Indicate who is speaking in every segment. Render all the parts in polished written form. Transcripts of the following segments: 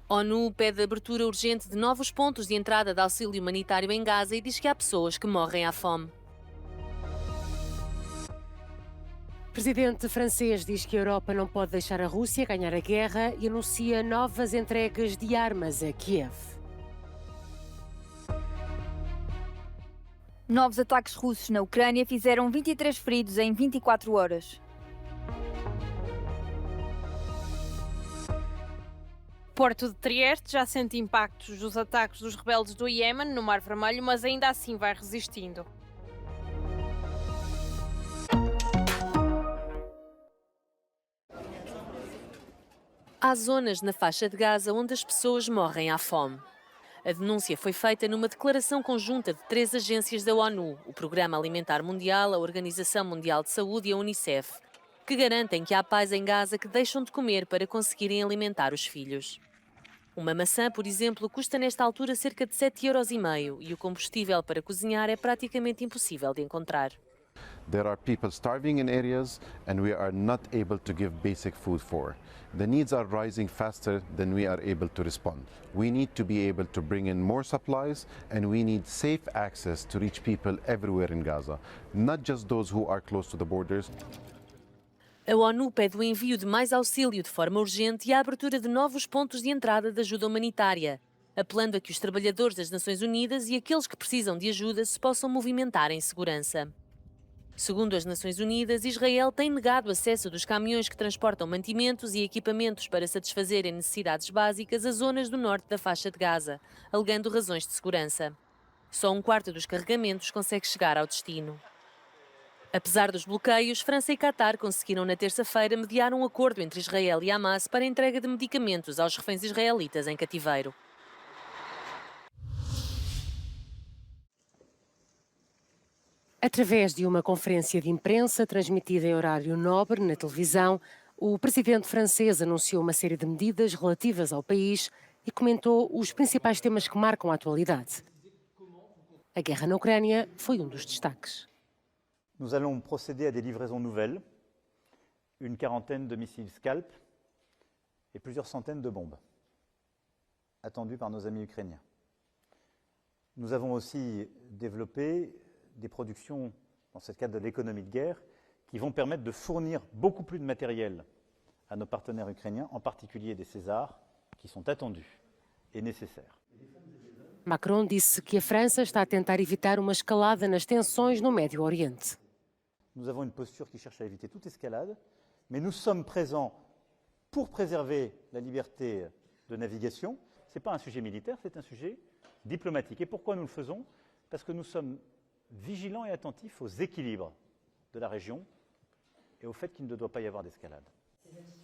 Speaker 1: ONU pede abertura urgente de novos pontos de entrada de auxílio humanitário em Gaza e diz que há pessoas que morrem à fome.
Speaker 2: O presidente francês diz que a Europa não pode deixar a Rússia ganhar a guerra e anuncia novas entregas de armas a Kiev.
Speaker 3: Novos ataques russos na Ucrânia fizeram 23 feridos em 24 horas.
Speaker 4: Porto de Trieste já sente impactos dos ataques dos rebeldes do Iémen no Mar Vermelho, mas ainda assim vai resistindo.
Speaker 1: Há zonas na faixa de Gaza onde as pessoas morrem à fome. A denúncia foi feita numa declaração conjunta de 3 agências da ONU, o Programa Alimentar Mundial, a Organização Mundial de Saúde e a Unicef, que garantem que há pais em Gaza que deixam de comer para conseguirem alimentar os filhos. Uma maçã, por exemplo, custa nesta altura cerca de 7,5 € e o combustível para cozinhar é praticamente impossível de encontrar.
Speaker 5: There are people starving in areas and we are not able to give basic food for. The needs are rising faster than we are able to respond. We need to be able to bring in more supplies and we need safe access to reach people everywhere in Gaza, not just those who are close to the borders.
Speaker 1: A ONU pede o envio de mais auxílio de forma urgente e a abertura de novos pontos de entrada de ajuda humanitária, apelando a que os trabalhadores das Nações Unidas e aqueles que precisam de ajuda se possam movimentar em segurança. Segundo as Nações Unidas, Israel tem negado acesso dos caminhões que transportam mantimentos e equipamentos para satisfazerem necessidades básicas a zonas do norte da faixa de Gaza, alegando razões de segurança. Só 1/4 dos carregamentos consegue chegar ao destino. Apesar dos bloqueios, França e Catar conseguiram na terça-feira mediar um acordo entre Israel e Hamas para a entrega de medicamentos aos reféns israelitas em cativeiro.
Speaker 2: Através de uma conferência de imprensa transmitida em horário nobre na televisão, o presidente francês anunciou uma série de medidas relativas ao país e comentou os principais temas que marcam a atualidade. A guerra na Ucrânia foi um dos destaques.
Speaker 6: Nous allons procéder à des livraisons nouvelles, une quarantaine de missiles Scalp et plusieurs centaines de bombes, attendues par nos amis ukrainiens. Nous avons aussi développé des productions, dans ce cadre de l'économie de guerre, qui vont permettre de fournir beaucoup plus de matériel à nos partenaires ukrainiens, en particulier des Césars, qui sont attendus et nécessaires.
Speaker 2: Macron disse que a França está a tentar evitar uma escalada nas tensões no Médio Oriente.
Speaker 6: Nous avons une posture qui cherche à éviter toute escalade, mais nous sommes présents pour préserver la liberté de navigation. Ce n'est pas un sujet militaire, c'est un sujet diplomatique. Et pourquoi nous le faisons? Parce que nous sommes vigilants et attentifs aux équilibres de la région et au fait qu'il ne doit pas y avoir d'escalade.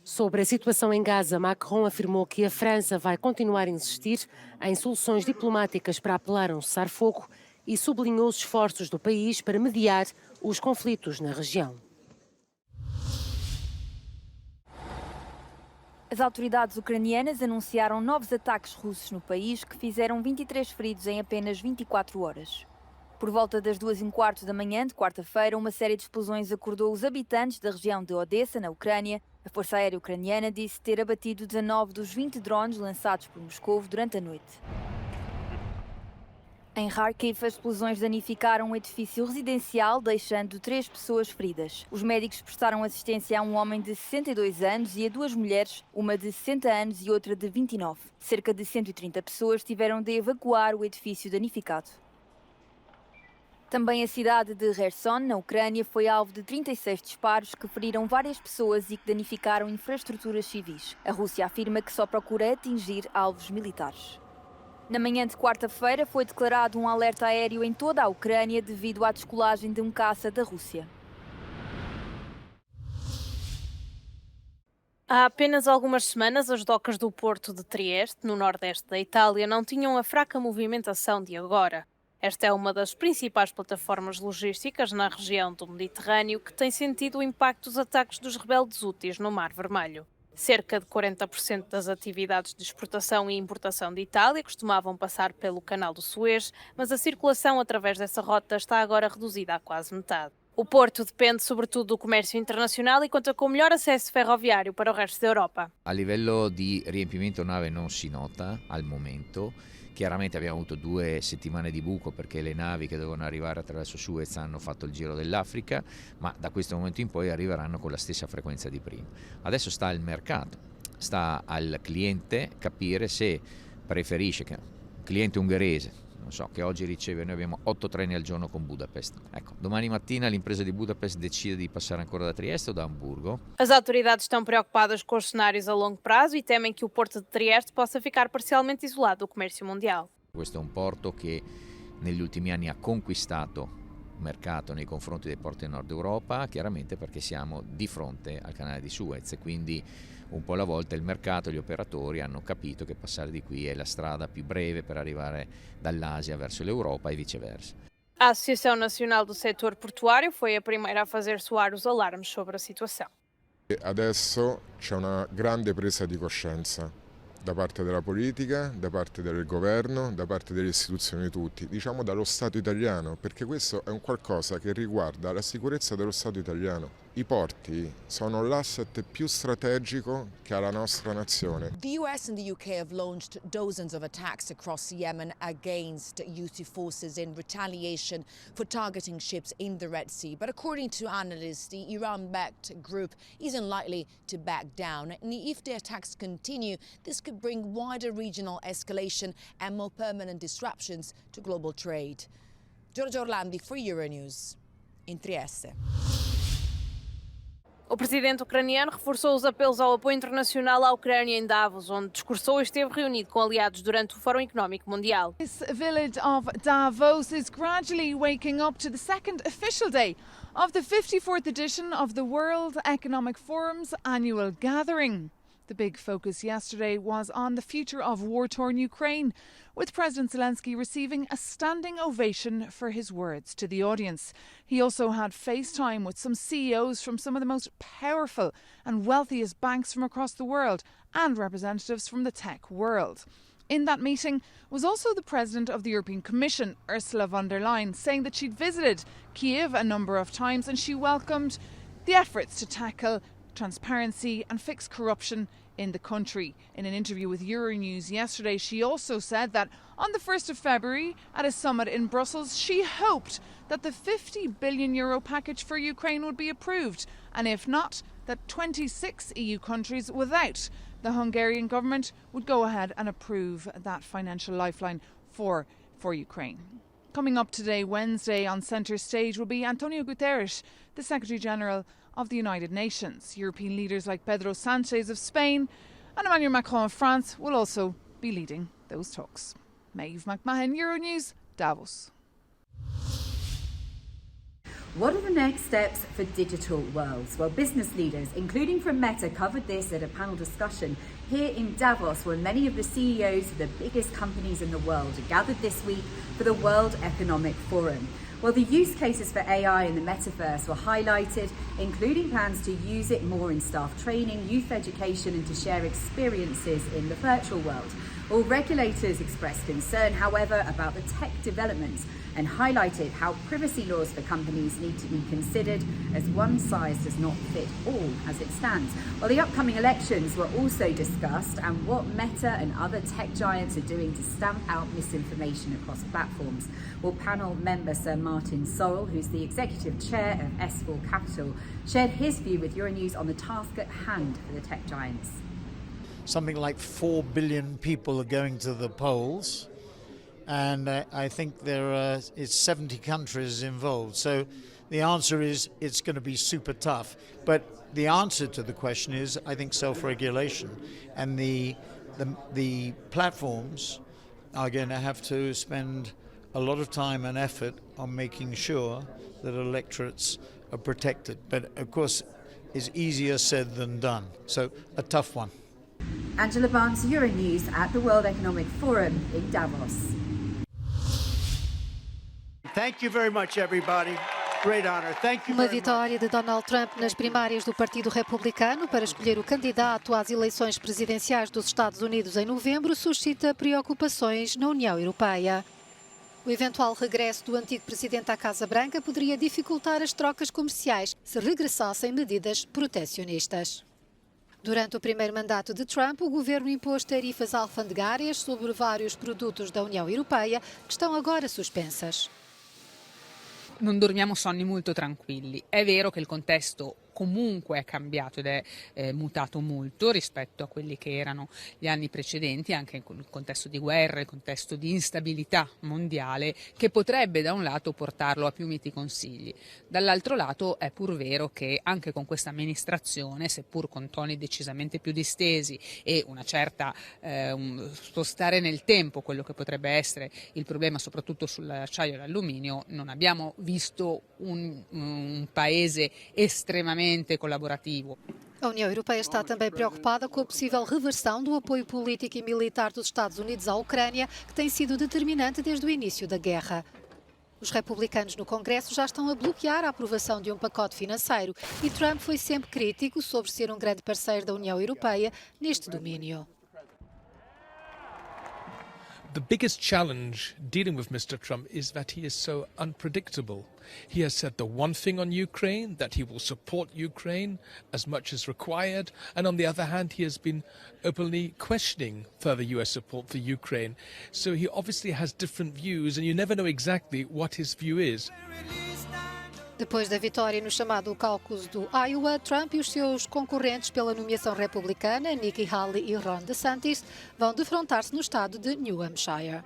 Speaker 2: Sobre a situação em Gaza, Macron afirmou que a França vai continuar a insistir em soluções diplomáticas para apelar a um cessar-fogo e sublinhou os esforços do país para mediar os conflitos na região.
Speaker 3: As autoridades ucranianas anunciaram novos ataques russos no país que fizeram 23 feridos em apenas 24 horas. Por volta das 2h15 da manhã de quarta-feira, uma série de explosões acordou os habitantes da região de Odessa, na Ucrânia. A Força Aérea Ucraniana disse ter abatido 19 dos 20 drones lançados por Moscou durante a noite. Em Kharkiv, as explosões danificaram um edifício residencial, deixando 3 pessoas feridas. Os médicos prestaram assistência a um homem de 62 anos e a 2 mulheres, uma de 60 anos e outra de 29. Cerca de 130 pessoas tiveram de evacuar o edifício danificado. Também a cidade de Kherson, na Ucrânia, foi alvo de 36 disparos que feriram várias pessoas e que danificaram infraestruturas civis. A Rússia afirma que só procura atingir alvos militares. Na manhã de quarta-feira foi declarado um alerta aéreo em toda a Ucrânia devido à descolagem de um caça da Rússia.
Speaker 4: Há apenas algumas semanas, as docas do Porto de Trieste, no nordeste da Itália, não tinham a fraca movimentação de agora. Esta é uma das principais plataformas logísticas na região do Mediterrâneo que tem sentido o impacto dos ataques dos rebeldes hútis no Mar Vermelho. Cerca de 40% das atividades de exportação e importação de Itália costumavam passar pelo Canal do Suez, mas a circulação através dessa rota está agora reduzida a quase metade. O porto depende sobretudo do comércio internacional e conta com o melhor acesso ferroviário para o resto da Europa.
Speaker 7: A livello di riempimento nave non si nota al momento. Chiaramente abbiamo avuto 2 settimane di buco perché le navi che dovevano arrivare attraverso Suez hanno fatto il giro dell'Africa, ma da questo momento in poi arriveranno con la stessa frequenza di prima. Adesso sta al mercato, sta al cliente capire se preferisce, che un cliente ungherese, non so, che oggi riceve, noi abbiamo 8 treni al giorno con Budapest. Ecco, domani mattina l'impresa di Budapest decide di passare ancora da Trieste o da Hamburgo.
Speaker 4: As autoridades estão preocupadas com os cenários a longo prazo e temem que o porto de Trieste possa ficar parcialmente isolado do comércio mundial.
Speaker 7: Questo è un porto che negli ultimi anni ha conquistato mercato nei confronti dei porti del nord Europa, chiaramente perché siamo di fronte al canale di Suez, quindi un po' alla volta il mercato e gli operatori hanno capito che passare di qui è la strada più breve per arrivare dall'Asia verso l'Europa e viceversa.
Speaker 4: A Associação Nacional do Setor Portuário foi a primeira a fazer soar os alarmes sobre a situação.
Speaker 8: Adesso c'è una grande presa di coscienza da parte della politica, da parte del governo, da parte delle istituzioni tutti, diciamo dallo Stato italiano, perché questo è un qualcosa che riguarda la sicurezza dello Stato italiano. I porti sono l'asset più strategico che ha la nostra nazione.
Speaker 9: The US and the UK have launched dozens of attacks across Yemen against Houthi forces in retaliation for targeting ships in the Red Sea. But according to analysts, the Iran-backed group isn't likely to back down. And if the attacks continue, this could bring wider regional escalation and more permanent disruptions to global trade. Giorgio Orlandi for Euronews, in Trieste.
Speaker 4: O presidente ucraniano reforçou os apelos ao apoio internacional à Ucrânia em Davos, onde discursou e esteve reunido com aliados durante o Fórum Económico Mundial.
Speaker 10: This village of Davos is gradually waking up to the second official day of the 54th edition of the World Economic Forum's annual gathering. The big focus yesterday was on the future of war-torn Ukraine, with President Zelensky receiving a standing ovation for his words to the audience. He also had FaceTime with some CEOs from some of the most powerful and wealthiest banks from across the world and representatives from the tech world. In that meeting was also the President of the European Commission, Ursula von der Leyen, saying that she'd visited Kiev a number of times and she welcomed the efforts to tackle transparency and fix corruption in the country. In an interview with Euronews yesterday, she also said that on the 1st of February at a summit in Brussels, she hoped that the €50 billion package for Ukraine would be approved, and if not, that 26 EU countries without the Hungarian government would go ahead and approve that financial lifeline for Ukraine. Coming up today, Wednesday, on centre stage will be Antonio Guterres, the Secretary-General of the United Nations. European leaders like Pedro Sanchez of Spain and Emmanuel Macron of France will also be leading those talks. Maeve McMahon, Euronews, Davos.
Speaker 11: What are the next steps for digital worlds? Well, business leaders, including from Meta, covered this at a panel discussion here in Davos, where many of the CEOs of the biggest companies in the world are gathered this week for the World Economic Forum. Well, the use cases for AI in the metaverse were highlighted, including plans to use it more in staff training, youth education, and to share experiences in the virtual world. All regulators expressed concern, however, about the tech developments and highlighted how privacy laws for companies need to be considered, as one size does not fit all as it stands. Well, the upcoming elections were also discussed and what Meta and other tech giants are doing to stamp out misinformation across platforms. Well, panel member Sir Martin Sorrell, who's the executive chair of S4 Capital, shared his view with Euronews on the task at hand for the tech giants.
Speaker 12: Something like 4 billion people are going to the polls, and I think there is 70 countries involved. So the answer is it's going to be super tough. But the answer to the question is, I think, self-regulation, and the platforms are going to have to spend a lot of time and effort on making sure that electorates are protected. But of course, it's easier said than done. So a tough one.
Speaker 11: Angela Barnes, Euronews at the World Economic Forum in Davos.
Speaker 13: Thank you very much, everybody. Great honor. Thank you
Speaker 14: Uma
Speaker 13: very
Speaker 14: vitória de Donald Trump nas primárias do Partido Republicano para escolher o candidato às eleições presidenciais dos Estados Unidos em novembro suscita preocupações na União Europeia. O eventual regresso do antigo presidente à Casa Branca poderia dificultar as trocas comerciais se regressassem medidas protecionistas. Durante o primeiro mandato de Trump, o governo impôs tarifas alfandegárias sobre vários produtos da União Europeia que estão agora suspensas.
Speaker 15: Non dormiamo sonni molto tranquilli. È vero che il contesto comunque è cambiato ed è mutato molto rispetto a quelli che erano gli anni precedenti, anche in il contesto di guerra, il contesto di instabilità mondiale, che potrebbe da un lato portarlo a più miti consigli. Dall'altro lato è pur vero che anche con questa amministrazione, seppur con toni decisamente più distesi e una certa spostare nel tempo quello che potrebbe essere il problema soprattutto sull'acciaio e l'alluminio, non abbiamo visto un paese estremamente colaborativo.
Speaker 14: A União Europeia está também preocupada com a possível reversão do apoio político e militar dos Estados Unidos à Ucrânia, que tem sido determinante desde o início da guerra. Os republicanos no Congresso já estão a bloquear a aprovação de um pacote financeiro e Trump foi sempre crítico sobre ser um grande parceiro da União Europeia neste domínio.
Speaker 16: The biggest challenge dealing with Mr. Trump is that he is so unpredictable. He has said the one thing on Ukraine, that he will support Ukraine as much as required, and on the other hand, he has been openly questioning further US support for Ukraine. So he obviously has different views, and you never know exactly what his view is.
Speaker 14: Depois da vitória no chamado caucus do Iowa, Trump e os seus concorrentes pela nomeação republicana, Nikki Haley e Ron DeSantis, vão defrontar-se no estado de New Hampshire.